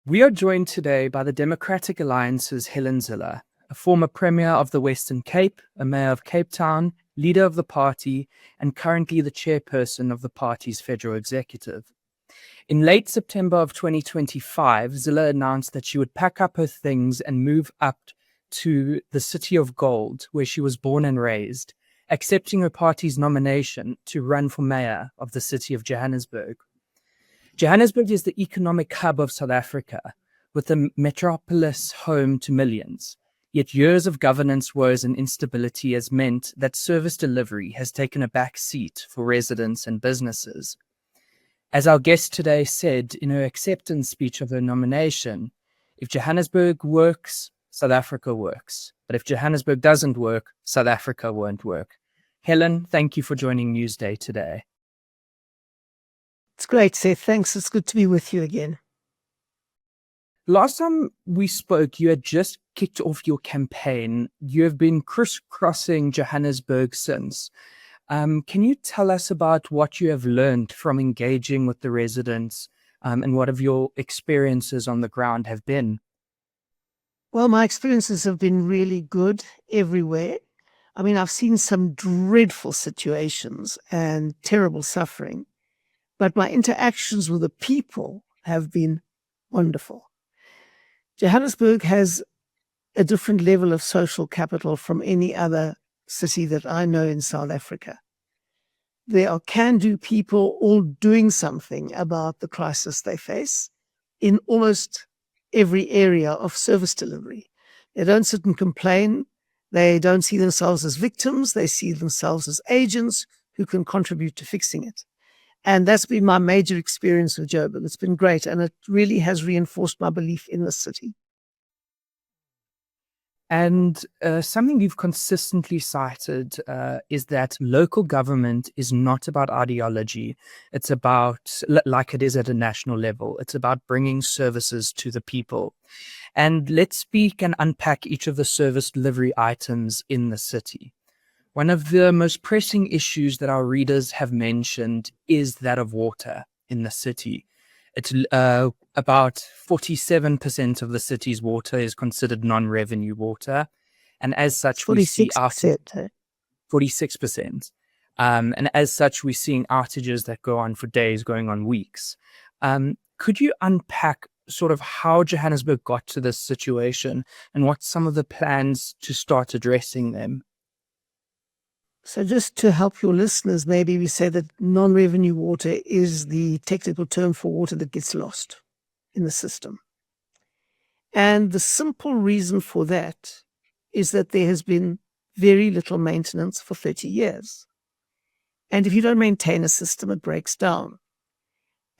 We are joined today by the Democratic Alliance's Helen Zille, a former Premier of the Western Cape, a Mayor of Cape Town, leader of the party, and currently the chairperson of the party's federal executive. In late September of 2025, Zille announced that she would pack up her things and move up to the City of Gold, where she was born and raised, accepting her party's nomination to run for mayor of the city of Johannesburg. Johannesburg is the economic hub of South Africa, with a metropolis home to millions. Yet years of governance woes and instability has meant that service delivery has taken a back seat for residents and businesses. As our guest today said in her acceptance speech of her nomination, if Johannesburg works, South Africa works. But if Johannesburg doesn't work, South Africa won't work. Helen, thank you for joining Newsday today. It's great, Seth. Thanks. It's good to be with you again. Last time we spoke, you had just kicked off your campaign. You have been crisscrossing Johannesburg since. Can you tell us about what you have learned from engaging with the residents and what of your experiences on the ground have been? Well, my experiences have been really good everywhere. I mean, I've seen some dreadful situations and terrible suffering, but my interactions with the people have been wonderful. Johannesburg has a different level of social capital from any other city that I know in South Africa. There are can-do people all doing something about the crisis they face in almost every area of service delivery. They don't sit and complain. They don't see themselves as victims. They see themselves as agents who can contribute to fixing it. And that's been my major experience with Joburg. It's been great, and it really has reinforced my belief in the city. And something you've consistently cited is that local government is not about ideology. It's about, like it is at a national level, it's about bringing services to the people. And let's speak and unpack each of the service delivery items in the city. One of the most pressing issues that our readers have mentioned is that of water in the city. It's about 47% of the city's water is considered non-revenue water. And as such, we see 46%. And as such, we're seeing outages that go on for days, going on weeks. Could you unpack sort of how Johannesburg got to this situation and what some of the plans to start addressing them? So just to help your listeners, maybe we say that non-revenue water is the technical term for water that gets lost in the system. And the simple reason for that is that there has been very little maintenance for 30 years. And if you don't maintain a system, it breaks down.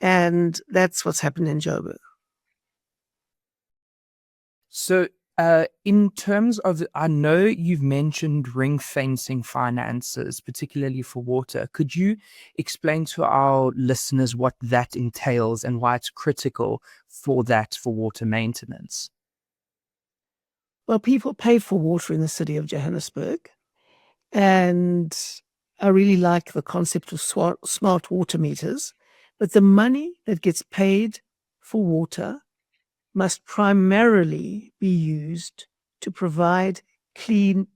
And that's what's happened in Joburg. So in terms of, I know you've mentioned ring fencing finances, particularly for water. Could you explain to our listeners what that entails and why it's critical for water maintenance? Well, people pay for water in the city of Johannesburg, and I really like the concept of smart water meters, but the money that gets paid for water must primarily be used to provide clean,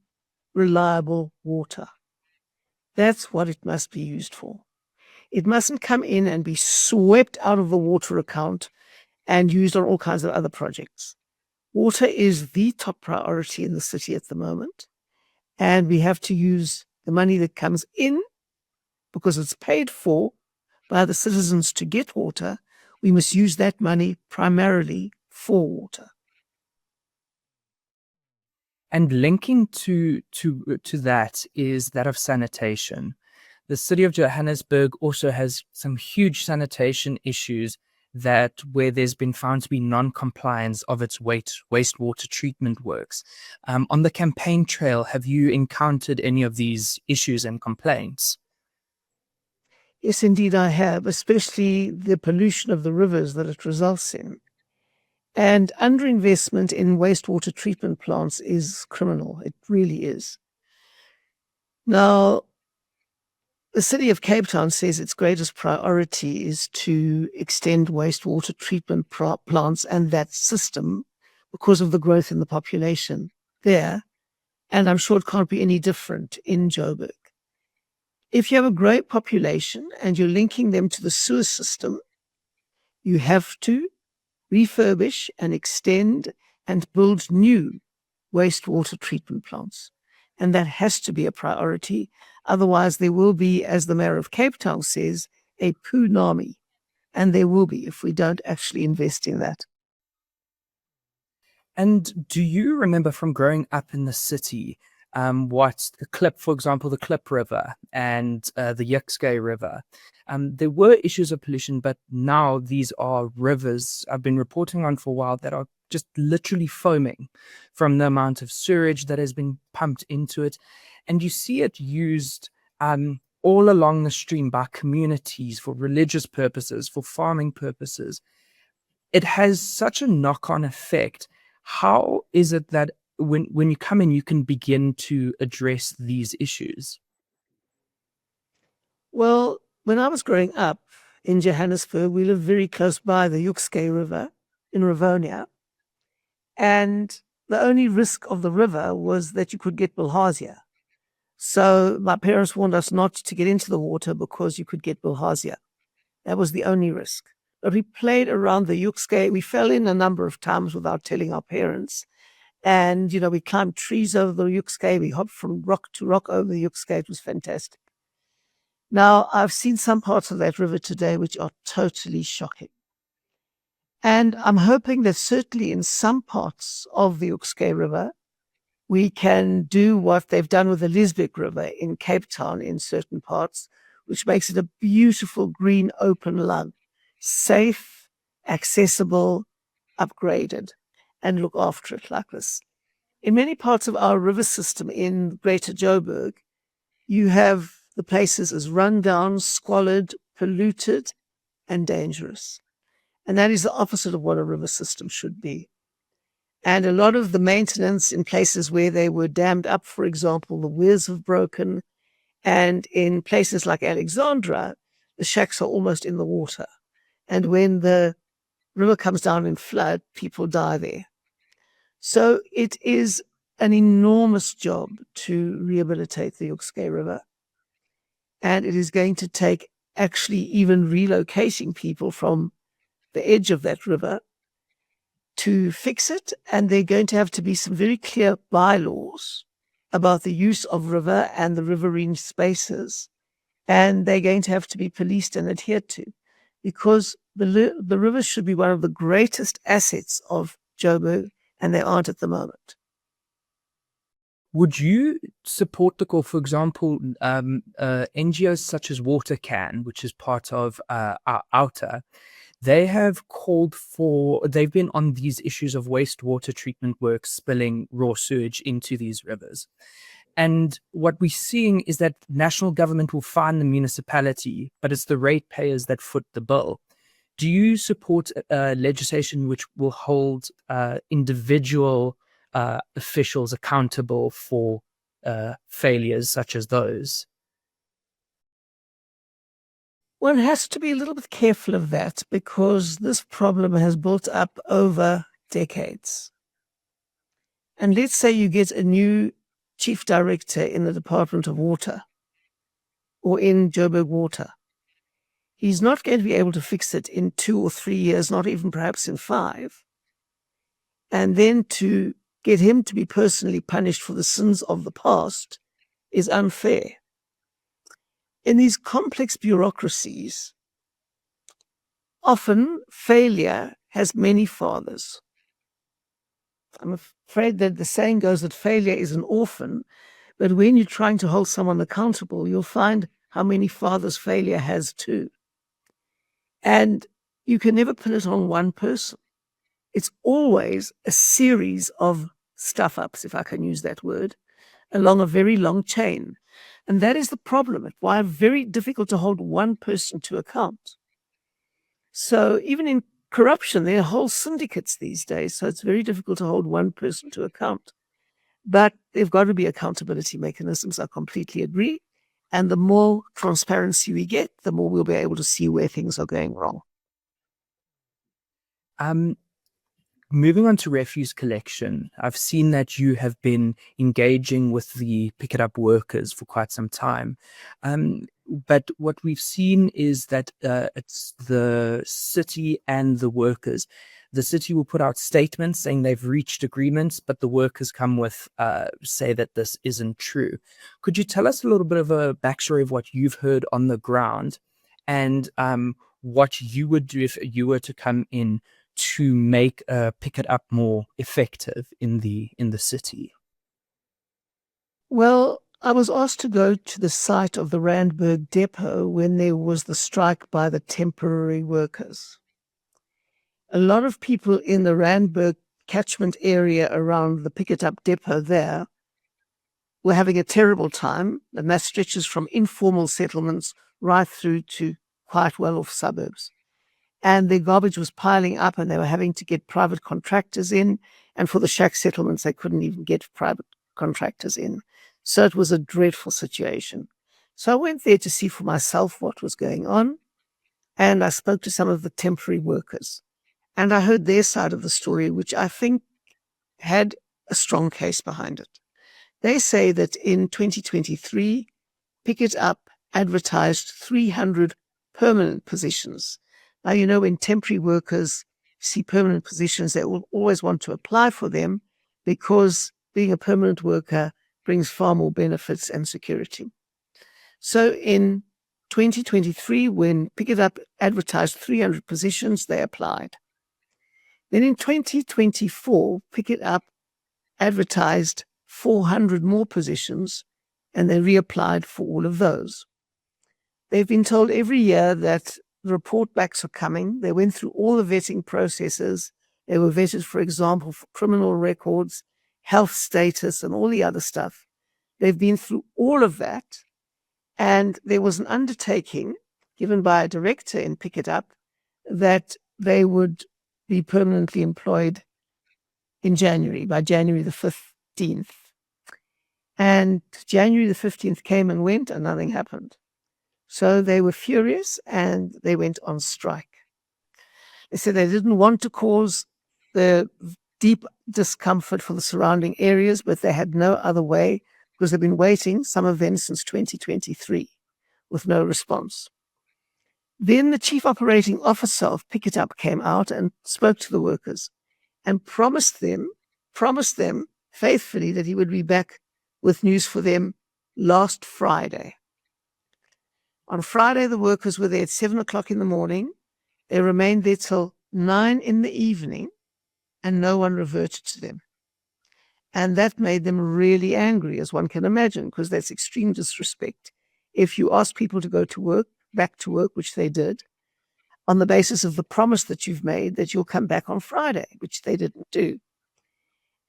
reliable water. That's what it must be used for. It mustn't come in and be swept out of the water account and used on all kinds of other projects. Water is the top priority in the city at the moment, and we have to use the money that comes in because it's paid for by the citizens to get water. We must use that money primarily for water. And linking to that is that of sanitation. The city of Johannesburg also has some huge sanitation issues where there's been found to be non-compliance of its wastewater treatment works. On the campaign trail, have you encountered any of these issues and complaints? Yes, indeed I have, especially the pollution of the rivers that it results in. And underinvestment in wastewater treatment plants is criminal. It really is. Now, The city of Cape Town says its greatest priority is to extend wastewater treatment plants and that system because of the growth in the population there. And I'm sure it can't be any different in Joburg. If you have a great population and you're linking them to the sewer system, you have to refurbish and extend and build new wastewater treatment plants. And that has to be a priority. Otherwise, there will be, as the mayor of Cape Town says, a punami. And there will be if we don't actually invest in that. And do you remember from growing up in the city, what the Klip, for example, the Klip River and the Yukskay River, there were issues of pollution, but now these are rivers I've been reporting on for a while that are just literally foaming from the amount of sewage that has been pumped into it. And you see it used all along the stream by communities for religious purposes, for farming purposes. It has such a knock-on effect. How is it that when you come in, you can begin to address these issues? Well, when I was growing up in Johannesburg, we lived very close by the Yukskay River in Rivonia. And the only risk of the river was that you could get bilharzia. So my parents warned us not to get into the water because you could get bilharzia. That was the only risk. But we played around the Yukskay. We fell in a number of times without telling our parents. And, we climbed trees over the Yukskay. We hopped from rock to rock over the Yukskay. It was fantastic. Now, I've seen some parts of that river today which are totally shocking. And I'm hoping that certainly in some parts of the Yukskay River, we can do what they've done with the Lisbek River in Cape Town in certain parts, which makes it a beautiful green open lug, safe, accessible, upgraded, and look after it like this. In many parts of our river system in Greater Joburg, you have the places as run down, squalid, polluted, and dangerous. And that is the opposite of what a river system should be. And a lot of the maintenance in places where they were dammed up, for example, the weirs have broken. And in places like Alexandra, the shacks are almost in the water. And when the river comes down in flood, people die there. So it is an enormous job to rehabilitate the Yukskay River. And it is going to take actually even relocating people from the edge of that river to fix it. And there are going to have to be some very clear bylaws about the use of river and the riverine spaces. And they're going to have to be policed and adhered to, because the rivers should be one of the greatest assets of Joburg, and they aren't at the moment. Would you support the call, for example, NGOs such as Water Can, which is part of Outer? They have they've been on these issues of wastewater treatment work spilling raw sewage into these rivers. And what we're seeing is that national government will fine the municipality, but it's the ratepayers that foot the bill. Do you support legislation which will hold individual officials accountable for failures such as those? One has to be a little bit careful of that, because this problem has built up over decades. And let's say you get a new chief director in the Department of Water or in Joburg Water. He's not going to be able to fix it in 2 or 3 years, not even perhaps in 5. And then to get him to be personally punished for the sins of the past is unfair. In these complex bureaucracies, often failure has many fathers. I'm afraid that the saying goes that failure is an orphan, but when you're trying to hold someone accountable, you'll find how many fathers failure has too. And you can never put it on one person. It's always a series of stuff-ups, if I can use that word, along a very long chain. And that is the problem. It's why it's very difficult to hold one person to account. So even in corruption, there are whole syndicates these days, so it's very difficult to hold one person to account. But there've got to be accountability mechanisms, I completely agree. And the more transparency we get, the more we'll be able to see where things are going wrong. Moving on to refuse collection, I've seen that you have been engaging with the Pick It Up workers for quite some time. But what we've seen is that it's the city and the workers. The city will put out statements saying they've reached agreements, but the workers come with say that this isn't true. Could you tell us a little bit of a backstory of what you've heard on the ground and what you would do if you were to come in to make Pick It Up more effective in the city? Well, I was asked to go to the site of the Randburg depot when there was the strike by the temporary workers. A lot of people in the Randburg catchment area around the Pick It Up depot there were having a terrible time, and that stretches from informal settlements right through to quite well-off suburbs. And their garbage was piling up, and they were having to get private contractors in. And for the shack settlements, they couldn't even get private contractors in. So it was a dreadful situation. So I went there to see for myself what was going on. And I spoke to some of the temporary workers. And I heard their side of the story, which I think had a strong case behind it. They say that in 2023, Pick It Up advertised 300 permanent positions. Now, you know, when temporary workers see permanent positions, they will always want to apply for them because being a permanent worker brings far more benefits and security. So in 2023, when Pick It Up advertised 300 positions, they applied. Then in 2024, Pick It Up advertised 400 more positions, and they reapplied for all of those. They've been told every year that report backs are coming. They went through all the vetting processes. They were vetted, for example, for criminal records, health status, and all the other stuff. They've been through all of that. And there was an undertaking given by a director in Pick It Up that they would be permanently employed in January, by January the 15th. And January the 15th came and went and nothing happened. So they were furious and they went on strike. They said they didn't want to cause the deep discomfort for the surrounding areas, but they had no other way because they've been waiting, some of them since 2023, with no response. Then the chief operating officer of Pick It Up came out and spoke to the workers and promised them faithfully that he would be back with news for them last Friday. On Friday, the workers were there at 7 o'clock in the morning. They remained there till 9 in the evening, and no one reverted to them. And that made them really angry, as one can imagine, because that's extreme disrespect. If you ask people to go to work, back to work, which they did, on the basis of the promise that you've made that you'll come back on Friday, which they didn't do.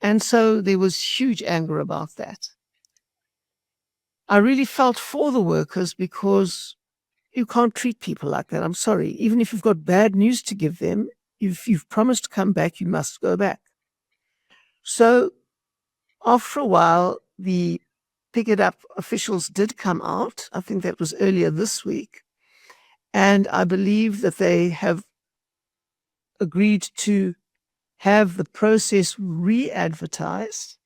And so there was huge anger about that. I really felt for the workers because you can't treat people like that. I'm sorry. Even if you've got bad news to give them, if you've promised to come back, you must go back. So after a while, the Pick It Up officials did come out. I think that was earlier this week. And I believe that they have agreed to have the process re-advertised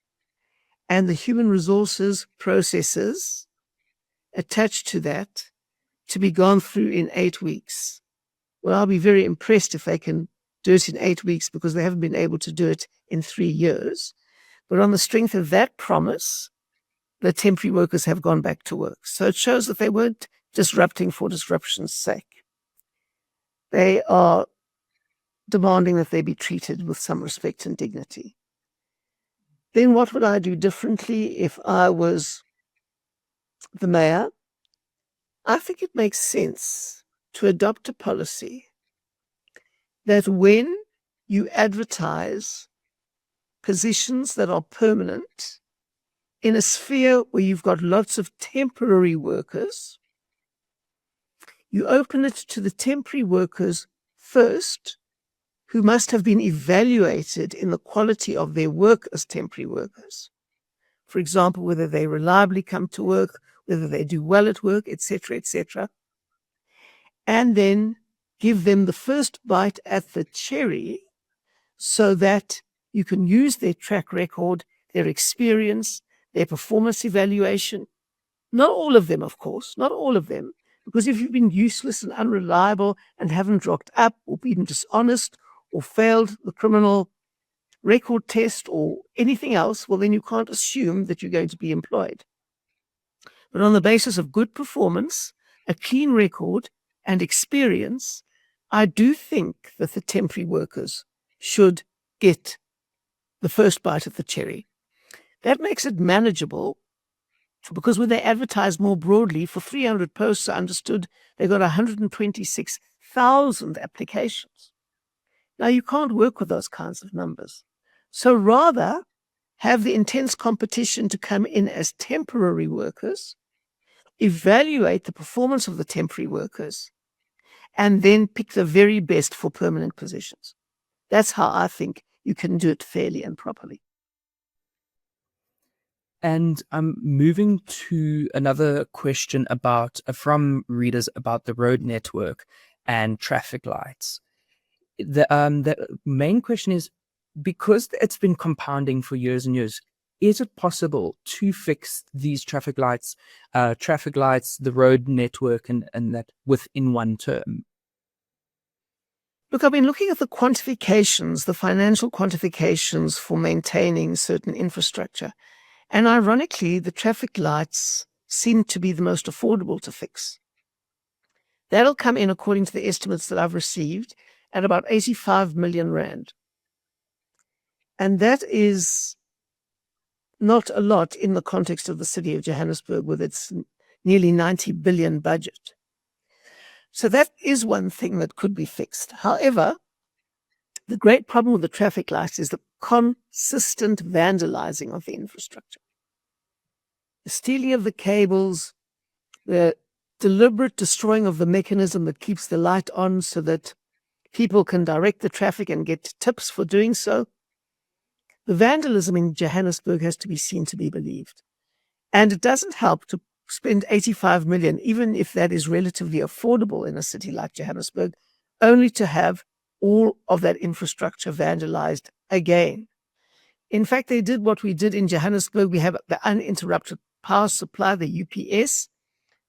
and the human resources processes attached to that to be gone through in 8 weeks. Well, I'll be very impressed if they can do it in 8 weeks because they haven't been able to do it in 3 years. But on the strength of that promise, the temporary workers have gone back to work. So it shows that they weren't disrupting for disruption's sake. They are demanding that they be treated with some respect and dignity. Then what would I do differently if I was the mayor? I think it makes sense to adopt a policy that when you advertise positions that are permanent in a sphere where you've got lots of temporary workers, you open it to the temporary workers first, who must have been evaluated in the quality of their work as temporary workers. For example, whether they reliably come to work, whether they do well at work, etc., and then give them the first bite at the cherry so that you can use their track record, their experience, their performance evaluation. Not all of them, of course, not all of them, because if you've been useless and unreliable and haven't rocked up or been dishonest or failed the criminal record test or anything else, well, then you can't assume that you're going to be employed. But on the basis of good performance, a clean record, and experience, I do think that the temporary workers should get the first bite of the cherry. That makes it manageable because when they advertise more broadly for 300 posts, I understood they got 126,000 applications. Now, you can't work with those kinds of numbers. So rather have the intense competition to come in as temporary workers, evaluate the performance of the temporary workers, and then pick the very best for permanent positions. That's how I think you can do it fairly and properly. And I'm moving to another question about from readers about the road network and traffic lights. The main question is, because it's been compounding for years and years, is it possible to fix these traffic lights, the road network, and that within one term? Look, I've been looking at the quantifications, the financial quantifications for maintaining certain infrastructure. And ironically, the traffic lights seem to be the most affordable to fix. That'll come in, according to the estimates that I've received, at about 85 million rand. And that is not a lot in the context of the city of Johannesburg with its nearly 90 billion budget. So that is one thing that could be fixed. However, the great problem with the traffic lights is the consistent vandalizing of the infrastructure. The stealing of the cables, the deliberate destroying of the mechanism that keeps the light on so that people can direct the traffic and get tips for doing so. The vandalism in Johannesburg has to be seen to be believed. And it doesn't help to spend 85 million, even if that is relatively affordable in a city like Johannesburg, only to have all of that infrastructure vandalized again. In fact, they did what we did in Johannesburg. We have the uninterrupted power supply, the UPS.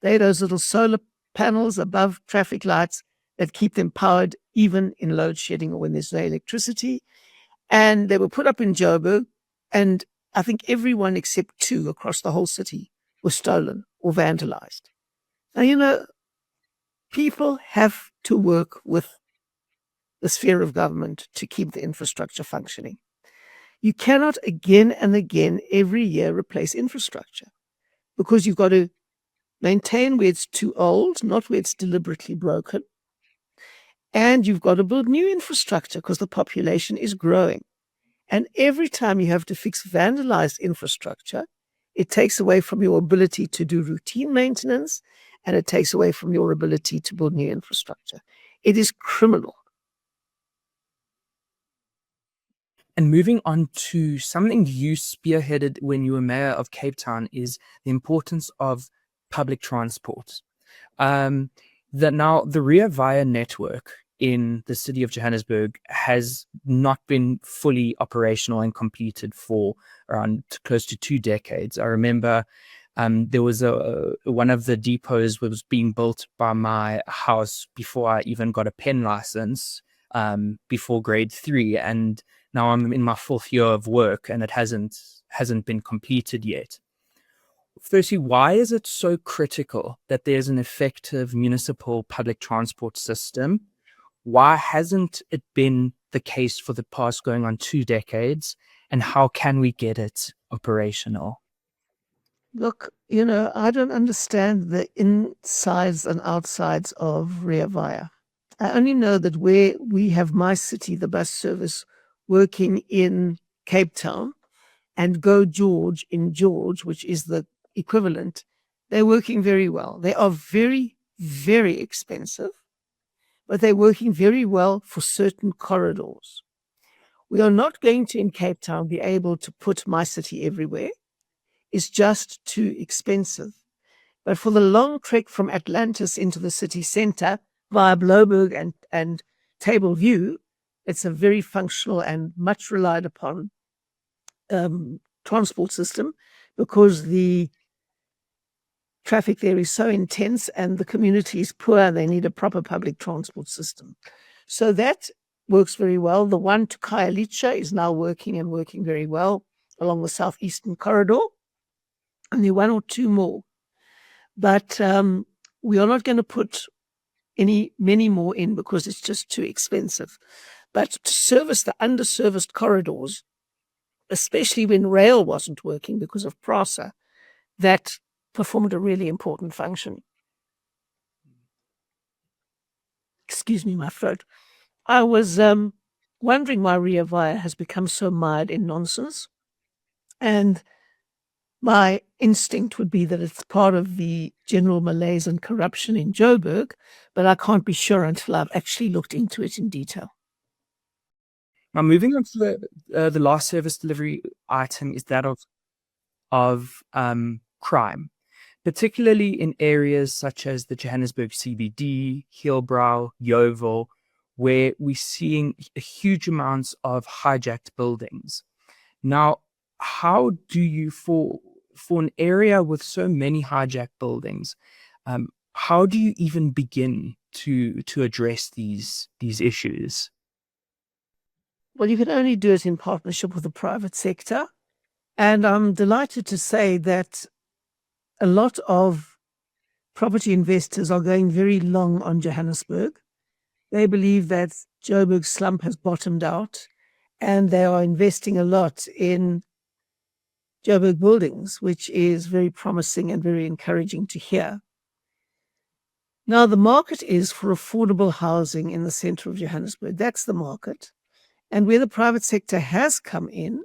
They had those little solar panels above traffic lights that keep them powered even in load shedding or when there's no electricity. And they were put up in Joburg, and I think everyone except 2 across the whole city was stolen or vandalized. Now, people have to work with the sphere of government to keep the infrastructure functioning. You cannot again and again every year replace infrastructure because you've got to maintain where it's too old, not where it's deliberately broken. And you've got to build new infrastructure because the population is growing. And every time you have to fix vandalized infrastructure, it takes away from your ability to do routine maintenance, and it takes away from your ability to build new infrastructure. It is criminal. And moving on to something you spearheaded when you were mayor of Cape Town is the importance of public transport. The Rea Vaya network in the city of Johannesburg has not been fully operational and completed for around close to 2 decades. I remember there was one of the depots was being built by my house before I even got a pen license, before grade 3, and now I'm in my 4th year of work and it hasn't been completed yet. Firstly, why is it so critical that there's an effective municipal public transport system? Why hasn't it been the case for the past going on 2 decades? And how can we get it operational? Look, I don't understand the insides and outsides of Rea Vaya. I only know that where we have My City, the bus service, working in Cape Town, and Go George in George, which is the equivalent, they're working very well. They are very, very expensive, but they're working very well for certain corridors. We are not going to, in Cape Town, be able to put My City everywhere. It's just too expensive. But for the long trek from Atlantis into the city centre via Joburg and Table View, it's a very functional and much relied upon transport system, because the traffic there is so intense and the community is poor. They need a proper public transport system. So that works very well. The one to Khayelitsha is now working very well along the southeastern corridor. And there are one or two more. But we are not going to put many more in because it's just too expensive. But to service the underserviced corridors, especially when rail wasn't working because of PRASA, that performed a really important function. Excuse me, my throat. I was wondering why Rea Vaya has become so mired in nonsense. And my instinct would be that it's part of the general malaise and corruption in Joburg, but I can't be sure until I've actually looked into it in detail. Now, moving on to the last service delivery item is that of crime, particularly in areas such as the Johannesburg CBD, Hillbrow, Yeoville, where we're seeing huge amounts of hijacked buildings. Now, how do you, for an area with so many hijacked buildings, how do you even begin to address these issues? Well, you can only do it in partnership with the private sector. And I'm delighted to say that a lot of property investors are going very long on Johannesburg. They believe that Joburg's slump has bottomed out, and they are investing a lot in Joburg buildings, which is very promising and very encouraging to hear. Now, the market is for affordable housing in the center of Johannesburg. That's the market. And where the private sector has come in,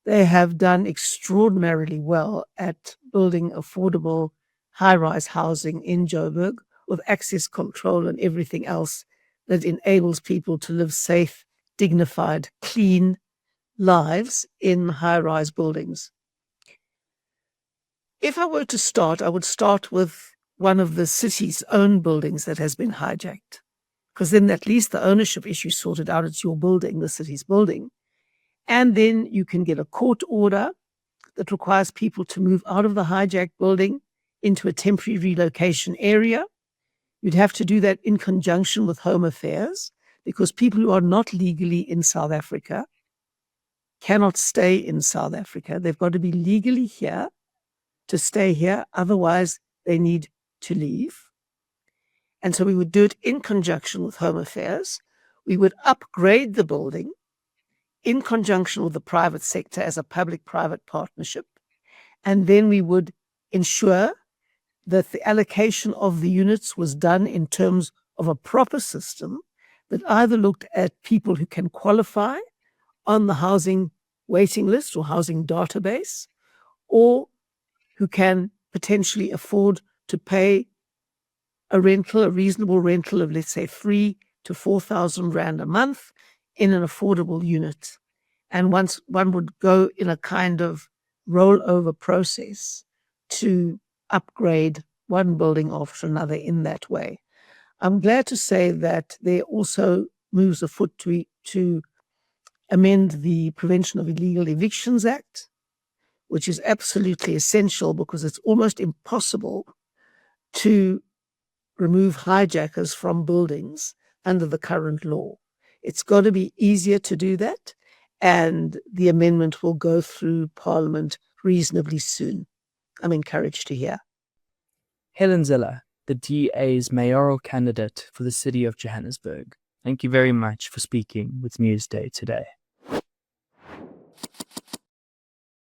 they have done extraordinarily well at building affordable high-rise housing in Joburg with access control and everything else that enables people to live safe, dignified, clean lives in high-rise buildings. If I were to start, I would start with one of the city's own buildings that has been hijacked, because then at least the ownership issue sorted out. It's your building, the city's building. And then you can get a court order that requires people to move out of the hijacked building into a temporary relocation area. You'd have to do that in conjunction with Home Affairs, because people who are not legally in South Africa cannot stay in South Africa. They've got to be legally here to stay here. Otherwise, they need to leave. And so we would do it in conjunction with Home Affairs. We would upgrade the building in conjunction with the private sector as a public-private partnership. And then we would ensure that the allocation of the units was done in terms of a proper system that either looked at people who can qualify on the housing waiting list or housing database, or who can potentially afford to pay a reasonable rental of, let's say, 3,000 to 4,000 rand a month in an affordable unit. And once one would go in a kind of rollover process to upgrade one building after another in that way. I'm glad to say that there also moves afoot to amend the Prevention of Illegal Evictions Act, which is absolutely essential because it's almost impossible to remove hijackers from buildings under the current law. It's got to be easier to do that, and the amendment will go through Parliament reasonably soon. I'm encouraged to hear. Helen Zille, the DA's mayoral candidate for the city of Johannesburg. Thank you very much for speaking with Newsday today.